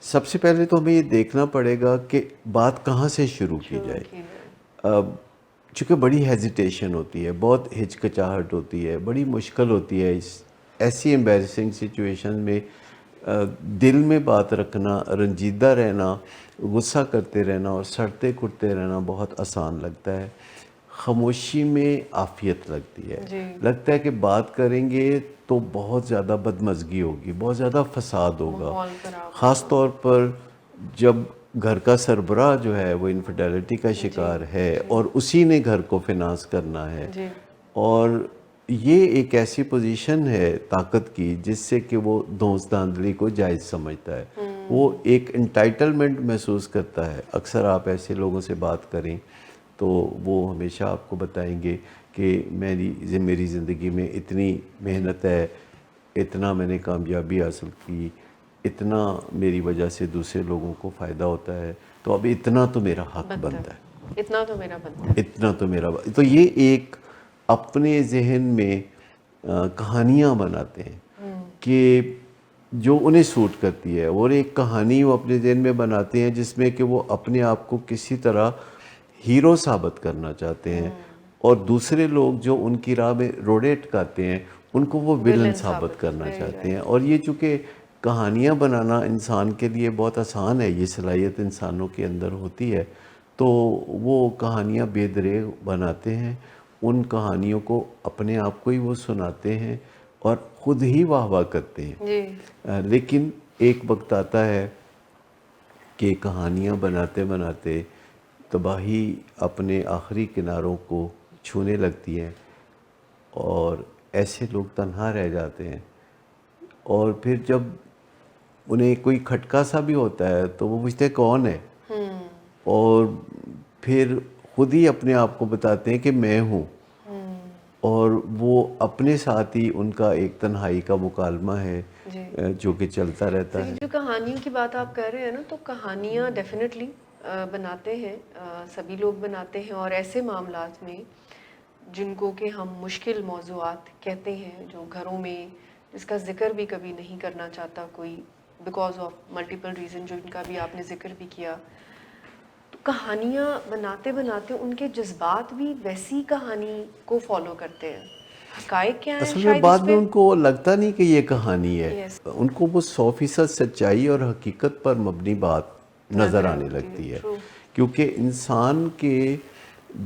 سب سے پہلے تو ہمیں یہ دیکھنا پڑے گا کہ بات کہاں سے شروع کی جائے. چونکہ بڑی ہیزیٹیشن ہوتی ہے، بہت ہچکچاہٹ ہوتی ہے، بڑی مشکل ہوتی ہے اس ایسی ایمبیرسنگ سچویشن میں دل میں بات رکھنا، رنجیدہ رہنا، غصہ کرتے رہنا اور سڑتے کٹتے رہنا بہت آسان لگتا ہے. خاموشی میں عافیت لگتی ہے. لگتا ہے کہ بات کریں گے تو بہت زیادہ بدمزگی ہوگی، بہت زیادہ فساد ہوگا. خاص طور پر جب گھر کا سربراہ جو ہے وہ انفیڈیلٹی کا شکار ہے اور اسی نے گھر کو فنانس کرنا ہے، اور یہ ایک ایسی پوزیشن ہے طاقت کی جس سے کہ وہ دھونس دھاندلی کو جائز سمجھتا ہے. وہ ایک انٹائٹلمنٹ محسوس کرتا ہے. اکثر آپ ایسے لوگوں سے بات کریں تو وہ ہمیشہ آپ کو بتائیں گے کہ میری زندگی میں اتنی محنت ہے، اتنا میں نے کامیابی حاصل کی، اتنا میری وجہ سے دوسرے لوگوں کو فائدہ ہوتا ہے، تو اب اتنا تو میرا حق بنتا ہے، اتنا تو میرا بنتا ہے. اتنا تو میرا تو یہ ایک اپنے ذہن میں کہانیاں بناتے ہیں کہ جو انہیں سوٹ کرتی ہے، اور ایک کہانی وہ اپنے ذہن میں بناتے ہیں جس میں کہ وہ اپنے آپ کو کسی طرح ہیرو ثابت کرنا چاہتے ہیں، اور دوسرے لوگ جو ان کی راہ میں روڑے اٹکاتے ہیں ان کو وہ ولن ثابت کرنا چاہتے ہیں. اور یہ چونکہ کہانیاں بنانا انسان کے لیے بہت آسان ہے، یہ صلاحیت انسانوں کے اندر ہوتی ہے، تو وہ کہانیاں بے دریغ بناتے ہیں. ان کہانیوں کو اپنے آپ کو ہی وہ سناتے ہیں اور خود ہی واہ واہ کرتے ہیں. لیکن ایک وقت آتا ہے کہ کہانیاں بناتے بناتے تباہی اپنے آخری کناروں کو چھونے لگتی ہے، اور ایسے لوگ تنہا رہ جاتے ہیں. اور پھر جب انہیں کوئی کھٹکا سا بھی ہوتا ہے تو وہ پوچھتے ہیں کون ہے، اور پھر خود ہی اپنے آپ کو بتاتے ہیں کہ میں ہوں. اور وہ اپنے ساتھ ہی ان کا ایک تنہائی کا مکالمہ ہے جو کہ چلتا رہتا ہے. جو کہانیوں کی بات آپ کر رہے ہیں نا، تو کہانیاں ڈیفینیٹلی بناتے ہیں، سبھی لوگ بناتے ہیں. اور ایسے معاملات میں جن کو کہ ہم مشکل موضوعات کہتے ہیں، جو گھروں میں جس کا ذکر بھی کبھی نہیں کرنا چاہتا کوئی، بیکاز آف ملٹیپل ریزن جو ان کا بھی آپ نے ذکر بھی کیا، تو کہانیاں بناتے بناتے ان کے جذبات بھی ویسی کہانی کو فالو کرتے ہیں. حقائق کیا ہیں اصل میں شاید بعد اس میں پہ. ان کو لگتا نہیں کہ یہ کہانی ہے، یس، ان کو وہ 100% سچائی اور حقیقت پر مبنی بات نظر آنے آتی لگتی ہے. ٹرو. کیونکہ انسان کے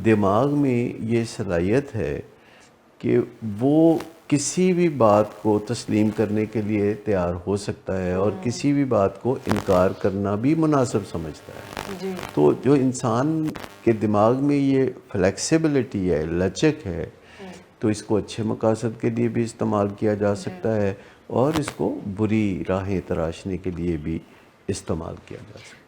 دماغ میں یہ صلاحیت ہے کہ وہ کسی بھی بات کو تسلیم کرنے کے لیے تیار ہو سکتا ہے اور کسی بھی بات کو انکار کرنا بھی مناسب سمجھتا ہے. تو جو انسان کے دماغ میں یہ فلیکسیبلٹی ہے، لچک ہے، تو اس کو اچھے مقاصد کے لیے بھی استعمال کیا جا سکتا ہے اور اس کو بری راہیں تراشنے کے لیے بھی استعمال کیا جا سکتا ہے.